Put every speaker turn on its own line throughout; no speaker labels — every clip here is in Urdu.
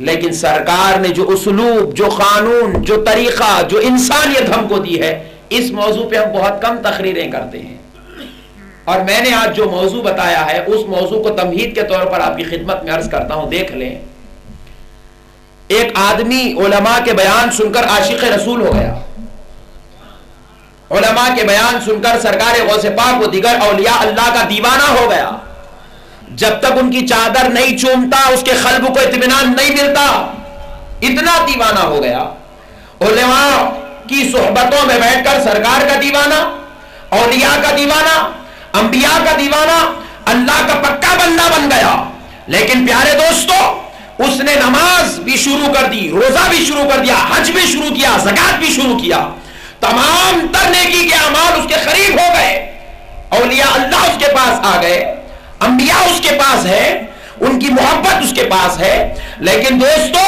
لیکن سرکار نے جو اسلوب، جو قانون، جو طریقہ، جو انسانیت ہم کو دی ہے، اس موضوع پہ ہم بہت کم تقریریں کرتے ہیں. اور میں نے آج جو موضوع بتایا ہے اس موضوع کو تمہید کے طور پر آپ کی خدمت میں عرض کرتا ہوں. دیکھ لیں، ایک آدمی علماء کے بیان سن کر عاشق رسول ہو گیا، علماء کے بیان سن کر سرکار غوث پاک و دیگر اولیاء اللہ کا دیوانہ ہو گیا. جب تک ان کی چادر نہیں چومتا اس کے قلب کو اطمینان نہیں ملتا، اتنا دیوانہ ہو گیا. علماء کی صحبتوں میں بیٹھ کر سرکار کا دیوانہ، اولیاء کا دیوانہ، انبیاء کا دیوانہ، اللہ کا پکا بندہ بن گیا. لیکن پیارے دوستو، اس نے نماز بھی شروع کر دی، روزہ بھی شروع کر دیا، حج بھی شروع کیا، زکات بھی شروع کیا، تمام تر نیکی کے اعمال اس کے قریب ہو گئے. اولیاء اللہ اس کے پاس آ گئے، انبیاء اس کے پاس ہے، ان کی محبت اس کے پاس ہے. لیکن دوستو،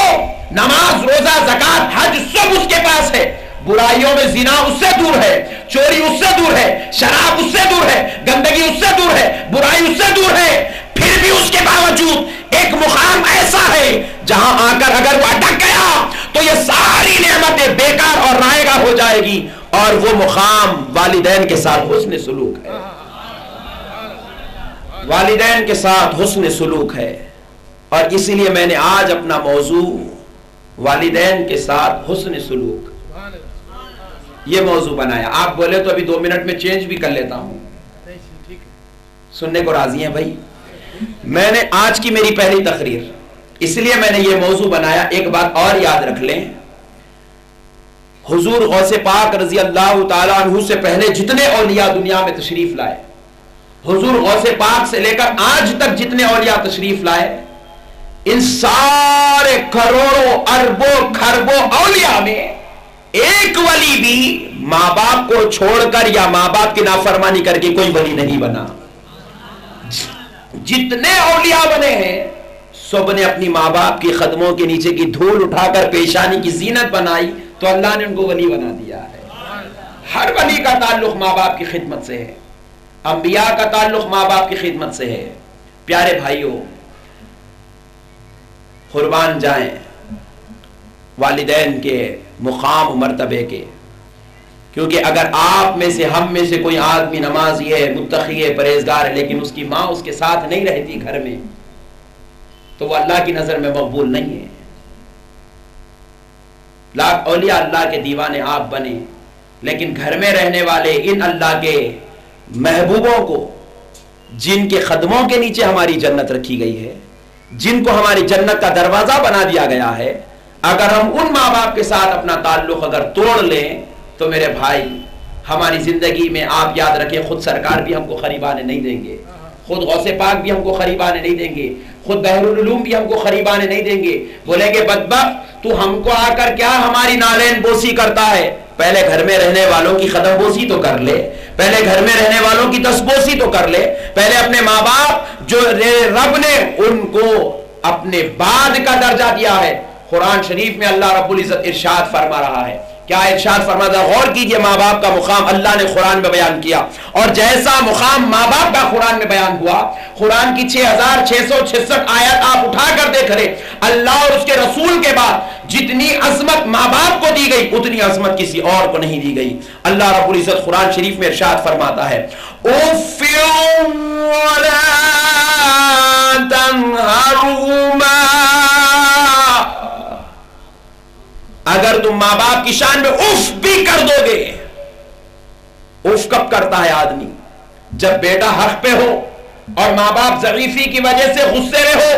نماز، روزہ، زکات، حج سب اس کے پاس ہے. برائیوں میں زنا اس سے دور ہے، چوری اس سے دور ہے، شراب اس سے دور ہے، گندگی اس سے دور ہے، برائی اس سے دور ہے. پھر بھی اس کے باوجود ایک مقام ایسا ہے جہاں آ کر اگر وہ اٹک گیا تو یہ ساری نعمتیں بیکار اور رائے گاہ ہو جائے گی. اور وہ مقام والدین کے ساتھ حسن سلوک ہے، والدین کے ساتھ حسن سلوک ہے. اور اسی لیے میں نے آج اپنا موضوع والدین کے ساتھ حسن سلوک یہ موضوع بنایا. آپ بولے تو ابھی 2 منٹ میں چینج بھی کر لیتا ہوں. سننے کو راضی ہیں بھائی؟ میں نے آج کی میری پہلی تقریر، اس لیے میں نے یہ موضوع بنایا. ایک بات اور یاد رکھ لیں، حضور غوث پاک رضی اللہ تعالیٰ عنہ سے پہلے جتنے اولیاء دنیا میں تشریف لائے، حضور غوث پاک سے لے کر آج تک جتنے اولیاء تشریف لائے، ان سارے کروڑوں اربوں خربوں اولیاء میں ایک ولی بھی ماں باپ کو چھوڑ کر یا ماں باپ کی نافرمانی کر کے کوئی ولی نہیں بنا. جتنے اولیاء بنے ہیں سب نے اپنی ماں باپ کی قدموں کے نیچے کی دھول اٹھا کر پیشانی کی زینت بنائی تو اللہ نے ان کو ولی بنا دیا ہے. ہر ولی کا تعلق ماں باپ کی خدمت سے ہے، انبیاء کا تعلق ماں باپ کی خدمت سے ہے. پیارے بھائیوں، قربان جائیں والدین کے مقام و مرتبے کے، کیونکہ اگر آپ میں سے، ہم میں سے کوئی آدمی نمازی ہے، متقی ہے، پرہیزگار ہے، لیکن اس کی ماں اس کے ساتھ نہیں رہتی گھر میں، تو وہ اللہ کی نظر میں مقبول نہیں ہے. لاکھ اولیاء اللہ کے دیوانے آپ بنے، لیکن گھر میں رہنے والے ان اللہ کے محبوبوں کو، جن کے قدموں کے نیچے ہماری جنت رکھی گئی ہے، جن کو ہماری جنت کا دروازہ بنا دیا گیا ہے، اگر ہم ان ماں باپ کے ساتھ اپنا تعلق اگر توڑ لیں تو میرے بھائی ہماری زندگی میں آپ یاد رکھیں، خود سرکار بھی ہم کو قریب آنے نہیں دیں گے، خود غوث پاک بھی ہم کو قریب آنے نہیں دیں گے، خود بحر العلوم بھی ہم کو قریب آنے نہیں دیں گے. بولیں گے بدبخت تو ہم کو آ کر کیا ہماری نالین بوسی کرتا ہے. پہلے گھر میں رہنے والوں کی قدم بوسی تو کر لے، پہلے گھر میں رہنے والوں کی دستبوسی تو کر لے، پہلے اپنے ماں باپ جو رب نے ان کو اپنے بعد کا درجہ دیا ہے. قرآن شریف میں اللہ رب العزت ارشاد فرما رہا ہے، کیا ارشاد فرماتا ہے؟ غور کیجئے، ماں باپ کا مقام اللہ نے قرآن میں بیان کیا، اور جیسا مقام ماں باپ کا قرآن میں بیان ہوا، قرآن کی 6666 آیت آپ اٹھا کر دیکھ رہے، اللہ اور اس کے رسول کے بعد جتنی عظمت ماں باپ کو دی گئی اتنی عظمت کسی اور کو نہیں دی گئی. اللہ رب العزت قرآن شریف میں ارشاد فرماتا ہے، اُفٍّ وَلَا تَنْهَرْهُمَا، اگر تم ماں باپ کی شان میں اف بھی کر دو گے. اف کب کرتا ہے آدمی؟ جب بیٹا حق پہ ہو اور ماں باپ ضعیفی کی وجہ سے غصے میں ہو،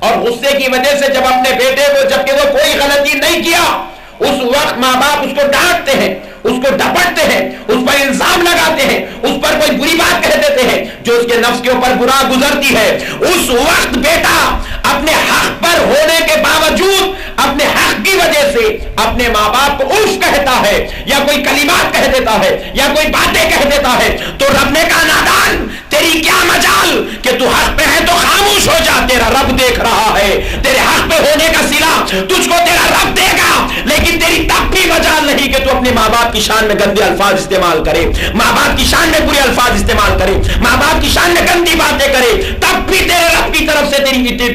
اور غصے کی وجہ سے جب اپنے بیٹے کو، جبکہ وہ کوئی غلطی نہیں کیا، اس وقت ماں باپ اس کو ڈانٹتے ہیں، اس کو ڈپٹتے ہیں، اس پر الزام لگاتے ہیں، اس پر کوئی بری بات کہہ دیتے ہیں جو اس کے نفس کے اوپر برا گزرتی ہے. اس وقت بیٹا اپنے حق پر ہونے کے باوجود اپنے حق کی وجہ سے اپنے ماں باپ کو اف کہتا ہے، یا کوئی کلمات کہہ دیتا ہے، یا کوئی باتیں کہہ دیتا ہے، تو رب نے کہا نادان تیری کیا مجال کہ تو حق پہ ہے تو خاموش ہو جا، تیرا رب دیکھ رہا ہے. تیرے حق پہ ہونے کا صلہ تجھ کو تیرا رب دے گا، لیکن تیری تب بھی مجال نہیں کہ تو اپنے ماں باپ کی شان میں گندے الفاظ استعمال کرے، ماں باپ کی شان میں برے الفاظ استعمال کرے، ماں باپ کی شان میں گندی باتیں کرے. تب بھی تیرے رب کی طرف سے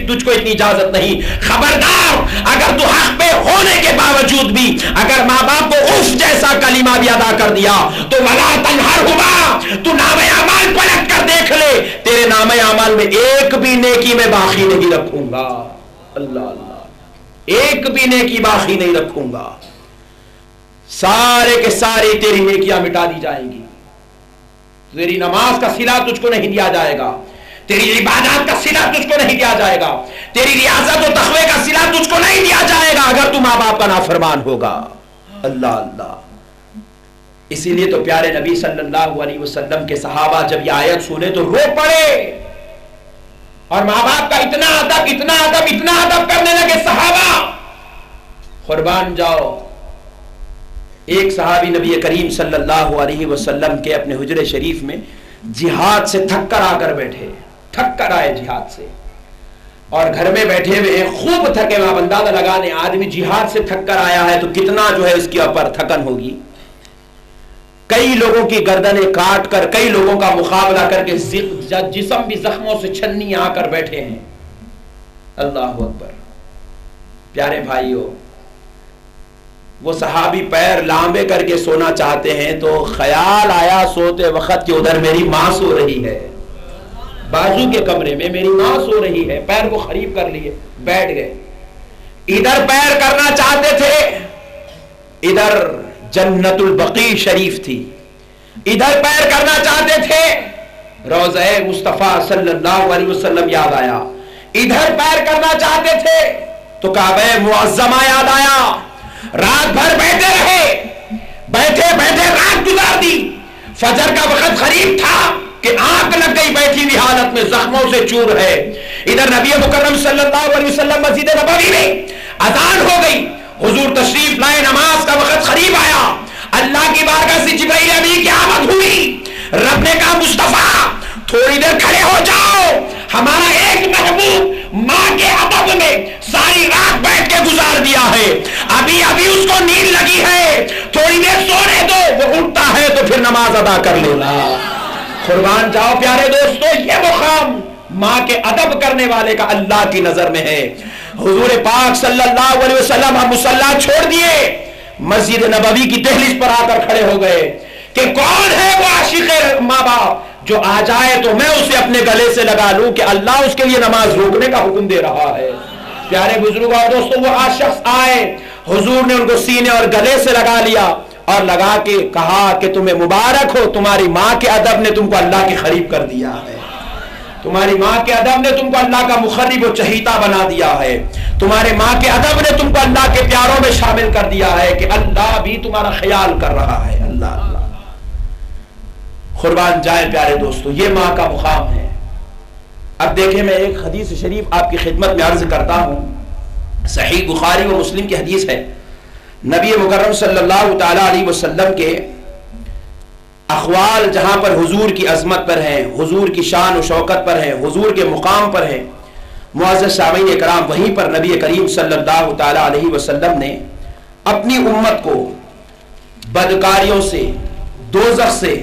تجھ کو اتنی اجازت نہیں. خبردار اگر تو حق پہ ہونے کے باوجود بھی اگر ماں باپ کو اف جیسا کلمہ بھی ادا کر دیا تو ولا تنہرہما، تو نامہ اعمال پلٹ کر دیکھ لے، تیرے نامہ اعمال میں ایک بھی نیکی میں باقی نہیں رکھوں گا. اللہ اللہ، ایک بھی نیکی باقی نہیں رکھوں گا، سارے کے سارے تیری نیکیاں مٹا دی جائیں گی. تیری نماز کا صلہ تجھ کو نہیں دیا جائے گا، تیری عبادات کا صلہ تجھ کو نہیں دیا جائے گا، تیری ریاضت و تقوی کا صلہ تجھ کو نہیں دیا جائے گا اگر تو ماں باپ کا نافرمان ہوگا. اللہ اللہ. اسی لیے تو پیارے نبی صلی اللہ علیہ وسلم کے صحابہ جب یہ آیت سنے تو رو پڑے اور ماں باپ کا اتنا ادب اتنا ادب اتنا ادب کرنے لگے صحابہ. قربان جاؤ، ایک صحابی نبی کریم صلی اللہ علیہ وسلم کے اپنے حجرے شریف میں جہاد سے تھک کر آ کر بیٹھے، تھک کر آئے جہاد سے، اور گھر میں بیٹھے ہوئے ہیں خوب تھکے ہوئے. اندازہ لگانے آدمی جہاد سے تھک کر آیا ہے تو کتنا جو ہے اس کے اوپر تھکن ہوگی. کئی لوگوں کی گردنیں کاٹ کر، کئی لوگوں کا مقابلہ کر کے جسم بھی زخموں سے چھنی آ کر بیٹھے ہیں. اللہ اکبر. پیارے بھائیو، وہ صحابی پیر لامبے کر کے سونا چاہتے ہیں تو خیال آیا سوتے وقت کہ ادھر میری ماں سو رہی ہے، بازو کے کمرے میں میری ماں سو رہی ہے. پیر کو قریب کر لیے، بیٹھ گئے. ادھر پیر کرنا چاہتے تھے، ادھر جنت البقیع شریف تھی. ادھر پیر کرنا چاہتے تھے، روضہ مصطفیٰ صلی اللہ علیہ وسلم یاد آیا. ادھر پیر کرنا چاہتے تھے تو کعبہ معظمہ یاد آیا. رات بھر بیٹھے رہے، بیٹھے بیٹھے رات گزار دی. فجر کا وقت قریب تھا کہ آنکھ لگ گئی بیٹھی ہوئی حالت میں، زخموں سے چور ہے. ادھر نبی مکرم صلی اللہ علیہ وسلم مسجد نبوی میں اذان ہو گئی، حضور تشریف لائے، نماز کا وقت قریب آیا. اللہ کی بارگاہ سے جبرائیل امین کی آمد ہوئی. رب نے کہا مصطفیٰ تھوڑی دیر کھڑے ہو جاؤ، ہمارا ایک محبوب ماں کے ادب میں ساری رات بیٹھ کے گزار دیا ہے، ابھی ابھی اس کو نیند لگی ہے، تھوڑی دیر سونے دو. وہ اٹھتا ہے تو پھر نماز ادا کر لینا. قربان جاؤ پیارے دوستو، یہ مقام ماں کے ادب کرنے والے کا اللہ کی نظر میں ہے. حضور پاک صلی اللہ علیہ وسلم ہم مصلی چھوڑ دیے، مسجد نبوی کی دہلیز پر آ کر کھڑے ہو گئے کہ کون ہے وہ عاشق ماں باپ جو آ جائے تو میں اسے اپنے گلے سے لگا لوں کہ اللہ اس کے لیے نماز روکنے کا حکم دے رہا ہے. پیارے بزرگوں اور دوستوں، وہ شخص آئے، حضور نے ان کو سینے اور گلے سے لگا لیا اور لگا کے کہا کہ تمہیں مبارک ہو، تمہاری ماں کے ادب نے تم کو اللہ کے قریب کر دیا ہے، تمہاری ماں کے ادب نے تم کو اللہ کا مقرب و چہیتا بنا دیا ہے، تمہارے ماں کے ادب نے تم کو اللہ کے پیاروں میں شامل کر دیا ہے کہ اللہ بھی تمہارا خیال کر رہا ہے. اللہ اللہ. قربان جائیں پیارے دوستو، یہ ماں کا مقام ہے. اب دیکھیں، میں ایک حدیث شریف آپ کی خدمت میں عرض کرتا ہوں. صحیح بخاری و مسلم کی حدیث ہے. نبی مکرم صلی اللہ تعالی علیہ وسلم کے اقوال جہاں پر حضور کی عظمت پر ہیں، حضور کی شان و شوکت پر ہیں، حضور کے مقام پر ہیں، معزز سامعین اکرام، وہیں پر نبی کریم صلی اللہ تعالی علیہ وسلم نے اپنی امت کو بدکاریوں سے، دوزخ سے،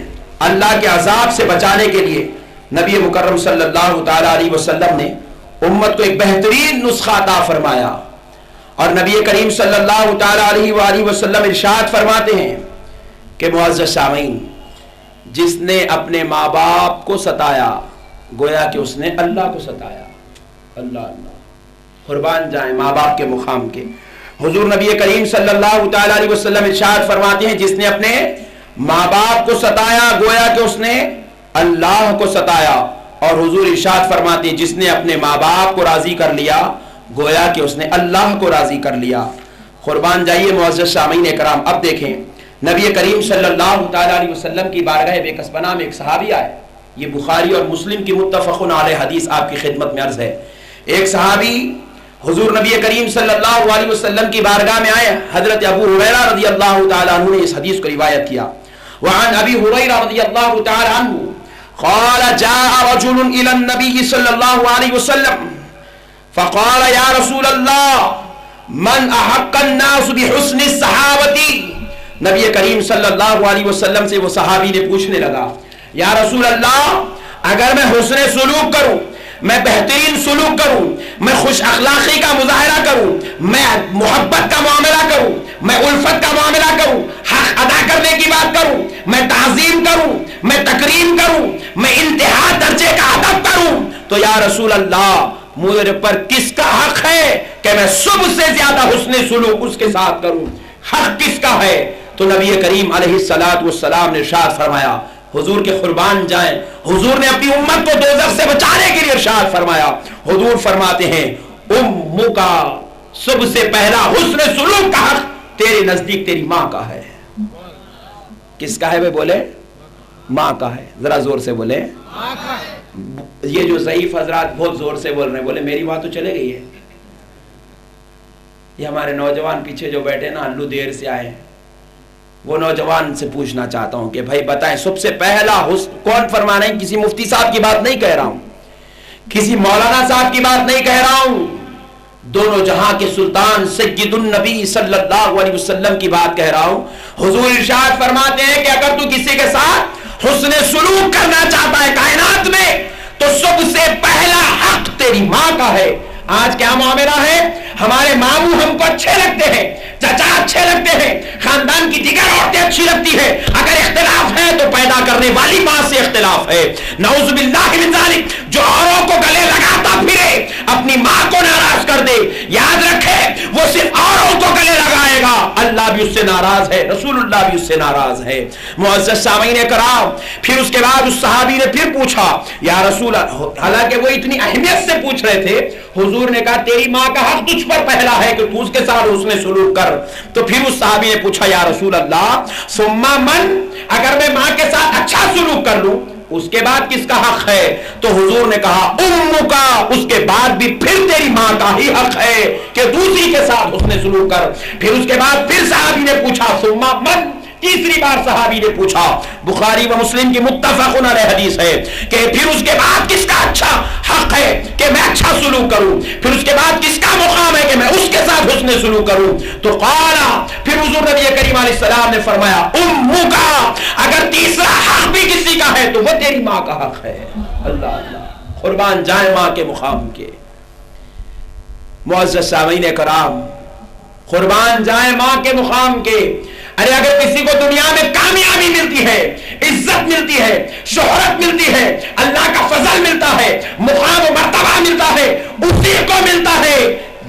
اللہ کے عذاب سے بچانے کے لیے نبی مکرم صلی اللہ تعالی علیہ وسلم نے امت کو ایک بہترین نسخہ عطا فرمایا. اور نبی کریم صلی اللہ تعالی علیہ وآلہ وسلم ارشاد فرماتے ہیں کہ معزز سامعین، جس نے اپنے ماں باپ کو ستایا گویا کہ اس نے اللہ کو ستایا. اللہ اللہ. قربان جائیں ماں باپ کے مقام کے. حضور نبی کریم صلی اللہ تعالی علیہ وسلم ارشاد فرماتے ہیں، جس نے اپنے ماں باپ کو ستایا گویا کہ اس نے اللہ کو ستایا. اور حضور ارشاد فرماتے ہیں، جس نے اپنے ماں باپ کو راضی کر لیا گویا کہ اس نے اللہ کو راضی کر لیا. قربان جائیے معزز سامعین اکرام، اب دیکھیں نبی کریم صلی اللہ تعالی علیہ وسلم کی بارگاہ بے کسبنا میں ایک صحابی آئے. یہ بخاری اور مسلم کی متفق علیہ حدیث آپ کی خدمت میں عرض ہے. ایک صحابی حضور نبی کریم صلی اللہ علیہ وسلم کی بارگاہ میں آئے. حضرت ابو ہریرہ رضی اللہ تعالی عنہ نے اس حدیث کو روایت کیا. وعن ابی ہریرہ رضی اللہ تعالی عنہ قال جاء رجل الى النبي صلی اللہ علیہ وسلم فقال یا رسول اللہ من احق الناس بحسن الصحابتی. نبی کریم صلی اللہ علیہ وسلم سے وہ صحابی نے پوچھنے لگا، یا رسول اللہ اگر میں حسن سلوک کروں، میں بہترین سلوک کروں، میں خوش اخلاقی کا مظاہرہ کروں، میں محبت کا معاملہ کروں، میں الفت کا معاملہ کروں، حق ادا کرنے کی بات کروں، میں تعظیم کروں، میں تکریم کروں، میں انتہا درجے کا ادب کروں، تو یا رسول اللہ مجھے پر کس کا حق ہے کہ میں سب سے زیادہ حسن سلوک اس کے ساتھ کروں؟ حق کس کا ہے؟ تو نبی کریم علیہ الصلوۃ والسلام نے ارشاد فرمایا، حضور کے قربان جائیں، حضور نے اپنی امت کو دوزخ سے بچانے کے لیے ارشاد فرمایا، حضور فرماتے ہیں امو کا سب سے پہلا حسن سلوک کا حق تیرے نزدیک تیری ماں کا ہے۔ کس کا ہے بھائی؟ بولے ماں کا ہے، ذرا زور سے بولے ماں کا ہے۔ یہ جو ضعیف حضرات بہت زور سے بول رہے ہیں، بولے میری ماں تو چلے گئی ہے۔ یہ ہمارے نوجوان پیچھے جو بیٹھے نا، الو دیر سے آئے، وہ نوجوان سے پوچھنا چاہتا ہوں کہ بھائی بتائیں سب سے پہلا حسن کون فرما رہے ہیں؟ کسی مفتی صاحب کی بات نہیں کہہ رہا ہوں، کسی مولانا صاحب کی بات نہیں کہہ رہا ہوں، دونوں جہاں کے سلطان سید النبی صلی اللہ علیہ وسلم کی بات کہہ رہا ہوں۔ حضور ارشاد فرماتے ہیں کہ اگر تو کسی کے ساتھ حسن سلوک کرنا چاہتا ہے کائنات میں، تو سب سے پہلا حق تیری ماں کا ہے۔ آج کیا معاملہ ہے؟ ہمارے ماموں ہم کو اچھے لگتے ہیں، چچا اچھے لگتے ہیں، خاندان کی دیگر عورتیں اچھی لگتی ہیں، اگر اختلاف ہے تو پیدا کرنے والی ماں سے اختلاف ہے۔ نعوذ باللہ من ذالک، جو اوروں کو گلے لگاتا پھرے اپنی ماں کو ناراض کر دے، یاد رکھے وہ صرف اوروں کو گلے لگائے گا، اللہ بھی اس سے ناراض ہے، رسول اللہ بھی اس سے ناراض ہے۔ معزز سامعین کرام، پھر اس کے بعد اس صحابی نے پھر پوچھا یا رسول اللہ، حالانکہ وہ اتنی اہمیت سے پوچھ رہے تھے، حضور نے کہا تیری ماں کا حق تجھ پر پہلا ہے کہ تو اس کے ساتھ اس نے سلوک کر۔ تو پھر اس صحابی نے پوچھا یا رسول اللہ ثم من، اگر میں ماں کے ساتھ اچھا سلوک کر لوں اس کے بعد کس کا حق ہے؟ تو حضور نے کہا امو کا، اس کے بعد بھی پھر تیری ماں کا ہی حق ہے کہ دوسری کے ساتھ اس نے سلوک کر۔ پھر اس کے بعد پھر صحابی نے پوچھا ثم من، تیسری بار صحابی نے پوچھا، بخاری و مسلم کی متفق علیہ حدیث ہے کہ پھر اس کے بعد کس کا اچھا حق ہے کہ میں اچھا سلوک کروں، پھر اس کے بعد کس کا مقام ہے کہ میں اس کے ساتھ حسن سلوک کروں؟ تو قالا، پھر حضور نبی کریم علیہ السلام نے فرمایا امو کا، اگر تیسرا حق بھی کسی کا ہے تو وہ تیری ماں کا حق ہے۔ اللہ اللہ، قربان جائیں ماں کے مقام کے۔ معزز سامعین کرام، قربان جائیں ماں کے مقام کے۔ ارے اگر کسی کو دنیا میں کامیابی ملتی ہے، عزت ملتی ہے، شہرت ملتی ہے، اللہ کا فضل ملتا ہے، مقام و مرتبہ ملتا ہے، اسی کو ملتا ہے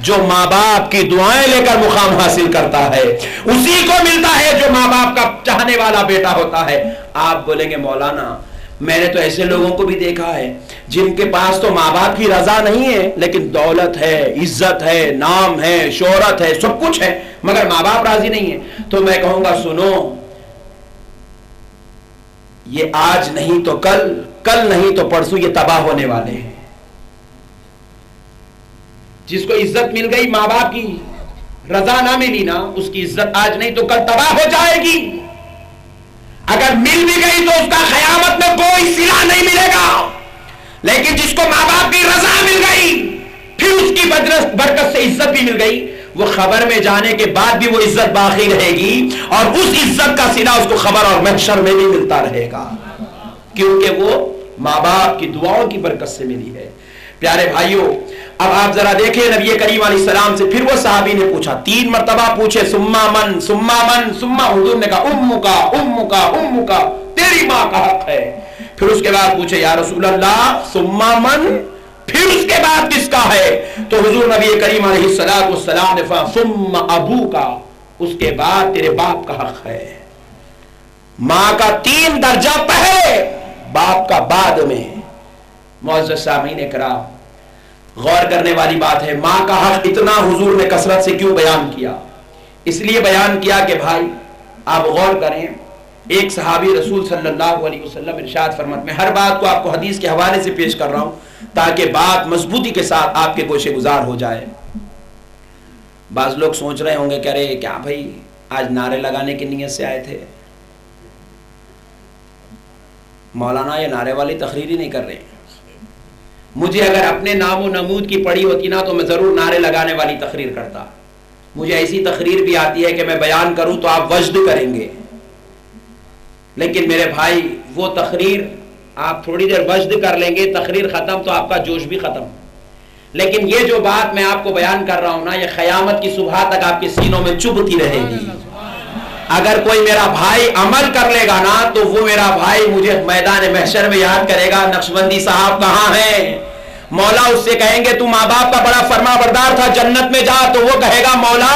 جو ماں باپ کی دعائیں لے کر مقام حاصل کرتا ہے، اسی کو ملتا ہے جو ماں باپ کا چاہنے والا بیٹا ہوتا ہے۔ آپ بولیں گے مولانا میں نے تو ایسے لوگوں کو بھی دیکھا ہے جن کے پاس تو ماں باپ کی رضا نہیں ہے لیکن دولت ہے، عزت ہے، نام ہے، شہرت ہے، سب کچھ ہے، مگر ماں باپ راضی نہیں ہے۔ تو میں کہوں گا سنو، یہ آج نہیں تو کل، کل نہیں تو پرسوں یہ تباہ ہونے والے ہیں۔ جس کو عزت مل گئی ماں باپ کی رضا نہ ملی نا، اس کی عزت آج نہیں تو کل تباہ ہو جائے گی۔ اگر مل بھی گئی تو اس کا قیامت میں کوئی صلہ نہیں ملے گا، لیکن جس کو ماں باپ کی رضا مل گئی پھر اس کی برکت سے عزت بھی مل گئی، وہ خبر میں جانے کے بعد بھی وہ عزت باقی رہے گی اور اس عزت کا صلہ اس کو خبر اور محشر میں بھی ملتا رہے گا، کیونکہ وہ ماں باپ کی دعاؤں کی برکت سے ملی ہے۔ پیارے بھائیوں، اب آپ ذرا دیکھیں نبی کریم علیہ السلام سے پھر وہ صحابی نے پوچھا، 3 مرتبہ پوچھے ثم من ثم من ثم، حضور نے کہا امو کا امو کا امو کا، تیری ماں کا حق ہے۔ پھر اس کے بعد پوچھے یا رسول اللہ ثم من، پھر اس کے بعد کس کا ہے؟ تو حضور نبی کریم علیہ السلام نے فرمایا ثم ابو کا، اس کے بعد تیرے باپ کا حق ہے۔ ماں کا 3 درجہ پہلے، باپ کا بعد میں۔ معزز سامعین کرام، غور کرنے والی بات ہے، ماں کا حق اتنا حضور نے کثرت سے کیوں بیان کیا؟ اس لیے بیان کیا کہ بھائی آپ غور کریں، ایک صحابی رسول صلی اللہ علیہ وسلم ارشاد فرماتے، میں ہر بات کو آپ کو حدیث کے حوالے سے پیش کر رہا ہوں تاکہ بات مضبوطی کے ساتھ آپ کے گوشے گزار ہو جائے۔ بعض لوگ سوچ رہے ہوں گے کہ ارے کیا بھائی آج نعرے لگانے کی نیت سے آئے تھے؟ مولانا یہ نعرے والی تقریر ہی نہیں کر رہے۔ مجھے اگر اپنے نام و نمود کی پڑی ہوتی نا تو میں ضرور نعرے لگانے والی تقریر کرتا۔ مجھے ایسی تقریر بھی آتی ہے کہ میں بیان کروں تو آپ وجد کریں گے، لیکن میرے بھائی وہ تقریر آپ تھوڑی دیر وجد کر لیں گے، تقریر ختم تو آپ کا جوش بھی ختم. لیکن یہ جو بات میں آپ کو بیان کر رہا ہوں نا، یہ قیامت کی صبح تک آپ کے سینوں میں چبھتی رہے گی. اگر کوئی میرا بھائی عمل کر لے گا نا تو وہ میرا بھائی مجھے میدان محشر میں یاد کرے گا، نقشبندی صاحب کہاں ہیں. مولا اس سے کہیں گے تو ماں باپ کا بڑا فرما بردار تھا، جنت میں جا. تو وہ کہے گا مولا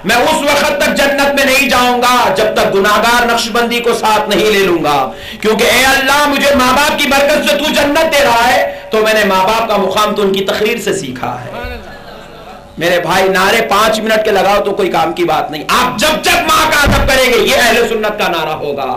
میں اس وقت تک جنت میں نہیں جاؤں گا جب تک گناہگار نقشبندی کو ساتھ نہیں لے لوں گا، کیونکہ اے اللہ مجھے ماں باپ کی برکت سے تو جنت دے رہا ہے، تو میں نے ماں باپ کا مقام تو ان کی تقریر سے سیکھا ہے. میرے بھائی نعرے 5 منٹ کے لگاؤ تو کوئی کام کی بات نہیں. آپ جب جب ماں کا ادب کریں گے یہ اہل سنت کا نعرہ ہوگا.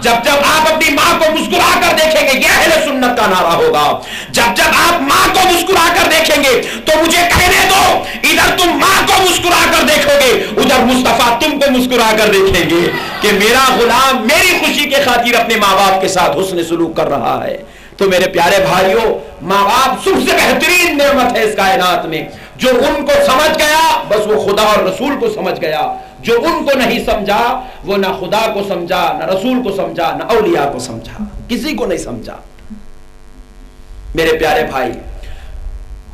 جب جب آپ اپنی ماں کو مسکرا کر دیکھیں گے یہ اہل سنت کا نعرہ ہوگا. جب جب آپ ماں کو مسکرا کر دیکھیں گے تو مجھے کہنے دو، ادھر تم ماں کو مسکرا کر دیکھو گے، ادھر مصطفیٰ تم کو مسکرا کر دیکھیں گے کہ میرا غلام میری خوشی کے خاطر اپنے ماں باپ کے ساتھ حسن سلوک کر رہا ہے. تو میرے پیارے بھائیوں، ماں باپ سب سے بہترین نعمت ہے اس کائنات میں. جو ان کو سمجھ گیا بس وہ خدا اور رسول کو سمجھ گیا، جو ان کو نہیں سمجھا وہ نہ خدا کو سمجھا، نہ رسول کو سمجھا، نہ اولیاء کو سمجھا، کسی کو نہیں سمجھا. میرے پیارے بھائی،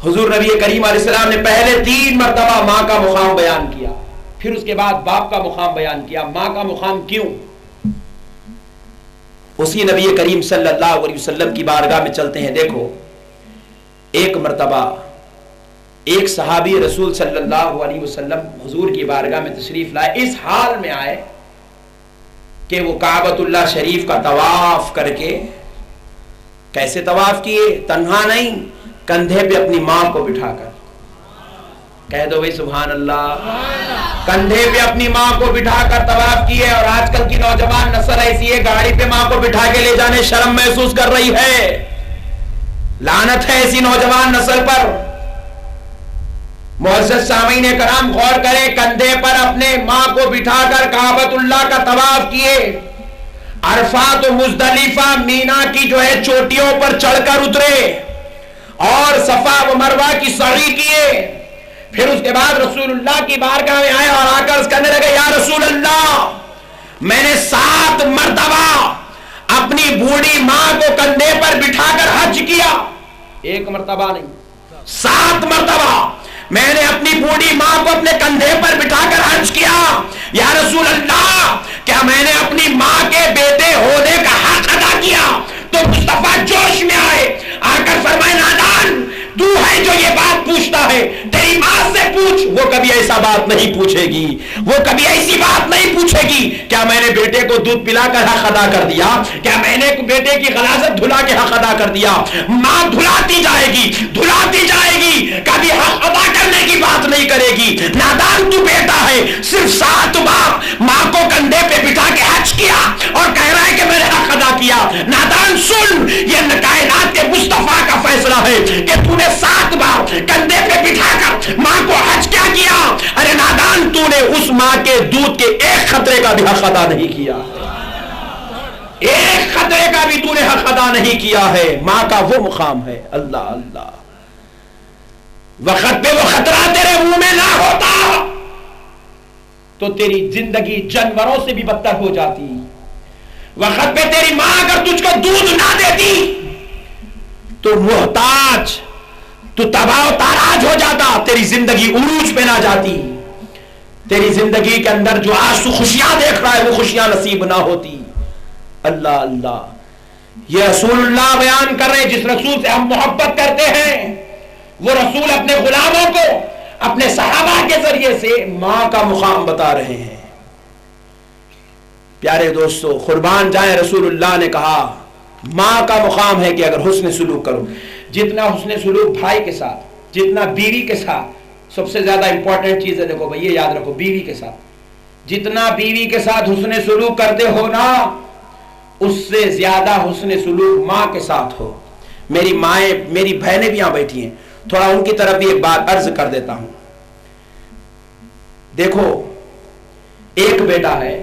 حضور نبی کریم علیہ السلام نے پہلے 3 مرتبہ ماں کا مقام بیان کیا، پھر اس کے بعد باپ کا مقام بیان کیا. ماں کا مقام کیوں؟ اسی نبی کریم صلی اللہ علیہ وسلم کی بارگاہ میں چلتے ہیں. دیکھو ایک مرتبہ ایک صحابی رسول صلی اللہ علیہ وسلم حضور کی بارگاہ میں تشریف لائے، اس حال میں آئے کہ وہ کعبۃ اللہ شریف کا طواف کر کے، کیسے طواف کیے؟ تنہا نہیں، کندھے پہ اپنی ماں کو بٹھا کر. کہہ دو بھائی سبحان اللہ. کندھے پہ اپنی ماں کو بٹھا کر طواف کیے. اور آج کل کی نوجوان نسل ایسی ہے گاڑی پہ ماں کو بٹھا کے لے جانے شرم محسوس کر رہی ہے. لعنت ہے ایسی نوجوان نسل پر. معزز سامعین کرام غور کریں، کندھے پر اپنے ماں کو بٹھا کر کعبۃ اللہ کا طواف کیے. عرفات و مزدلفہ مینا کی جو ہے چوٹیوں پر چڑھ کر اترے اور صفا و مروہ کی سعی کیے. پھر اس کے بعد رسول اللہ کی بارگاہ میں آئے اور آ کر کہنے لگے یا رسول اللہ میں نے 7 مرتبہ اپنی بوڑھی ماں کو کندھے پر بٹھا کر حج کیا. 1 مرتبہ نہیں، 7 مرتبہ میں نے اپنی بوڑھی ماں کو اپنے کندھے پر بٹھا کر حج کیا. یا رسول اللہ کیا میں نے اپنی ماں کے بیٹے ہونے کا حق ادا کیا؟ تو مصطفیٰ جوش میں آئے، آ کر فرمائے نادان تو ہے جو یہ بات پوچھتا ہے، تیری ماں سے پوچھ، وہ کبھی ایسا بات نہیں پوچھے گی، وہ کبھی ایسی بات نہیں پوچھے گی. کیا میں نے بیٹے کو دودھ پلا کر حق ادا کر دیا؟ کیا میں نے بیٹے کی غلاظت دھلا کے حق ادا کر دیا؟ ماں دھلاتی جائے گی، دھلاتی جائے گی، کبھی حق ادا کرنے کی بات نہیں کرے گی. نادان تو بیٹا ہے، صرف 7 بار ماں کو کندھے پہ بٹھا کے حج کیا اور کہہ رہا ہے کہ میں نے حق ادا کیا. نادان سن، یہ کائنات کے مصطفیٰ کا فیصلہ ہے کہ تو نے 7 بار کندھے پہ بٹھا کر ماں کو حج کیا کیا. ارے نادان تو نے اس ماں کے دودھ کے 1 قطرے کا بھی حق ادا نہیں کیا، 1 قطرے کا بھی تو نے حق ادا نہیں کیا ہے. ماں کا وہ مقام ہے. اللہ اللہ، وقت پہ وہ خطرہ تیرے منہ میں نہ ہوتا تو تیری زندگی جانوروں سے بھی بدتر ہو جاتی. وقت پہ تیری ماں اگر تجھ کو دودھ نہ دیتی تو محتاج، تو تباہ و تاراج ہو جاتا، تیری زندگی عروج پہ نہ جاتی، تیری زندگی کے اندر جو آج تو خوشیاں دیکھ رہا ہے وہ خوشیاں نصیب نہ ہوتی. اللہ اللہ، یہ رسول اللہ بیان کر رہے ہیں، جس رسول سے ہم محبت کرتے ہیں وہ رسول اپنے غلاموں کو اپنے صحابہ کے ذریعے سے ماں کا مقام بتا رہے ہیں. پیارے دوستو، قربان جائیں، رسول اللہ نے کہا ماں کا مقام ہے کہ اگر حسن سلوک کرو. جتنا حسن سلوک بھائی کے ساتھ، جتنا بیوی کے ساتھ، سب سے زیادہ امپورٹنٹ چیز ہے، دیکھو بھائی یہ یاد رکھو، بیوی کے ساتھ جتنا بیوی کے ساتھ حسن سلوک کرتے ہو نا، اس سے زیادہ حسن سلوک ماں کے ساتھ ہو. میری مائیں، میری بہنیں بھی یہاں بیٹھی ہیں، تھوڑا ان کی طرف بھی ایک بات عرض کر دیتا ہوں. دیکھو ایک بیٹا ہے،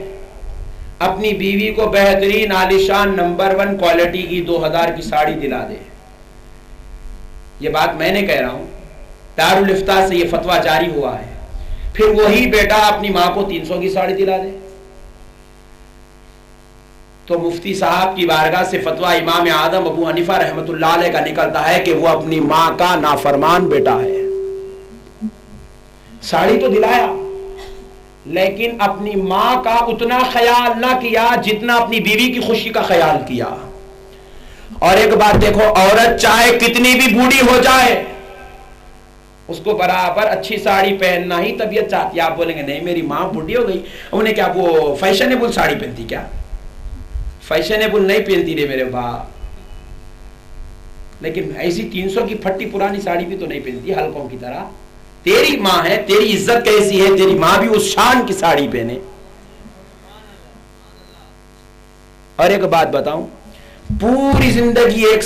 اپنی بیوی کو بہترین عالیشان نمبر 1 کوالٹی کی 2000 کی ساڑی دلا دے. یہ بات میں نے کہہ رہا ہوں، دارالفتاء سے یہ فتویٰ جاری ہوا ہے. پھر وہی بیٹا اپنی ماں کو 300 کی ساڑی دلا دے. تو مفتی صاحب کی بارگاہ سے فتویٰ امام اعظم ابو حنیفہ رحمۃ اللہ علیہ کا نکلتا ہے کہ وہ اپنی ماں کا نافرمان بیٹا ہے. ساڑی تو دلایا لیکن اپنی ماں کا اتنا خیال نہ کیا جتنا اپنی بیوی کی خوشی کا خیال کیا. اور ایک بات دیکھو، عورت چاہے کتنی بھی بوڑھی ہو جائے اس کو برابر اچھی ساڑی پہننا ہی طبیعت چاہتی ہے. آپ بولیں گے نہیں میری ماں بوڑھی ہو گئی، انہیں کیا وہ فیشنیبل ساڑی پہنتی؟ کیا فیشنیبل نہیں پہنتی رے میرے باپ، لیکن ایسی 300 کی پھٹی پرانی ساڑی بھی تو نہیں پہنتی ہلکوں کی طرح. تیری ماں ہے، تیری عزت کیسی ہے، تیری ماں بھی اس شان کی ساڑی پہنے. اور ایک بات بتاؤں، پوری زندگی ایک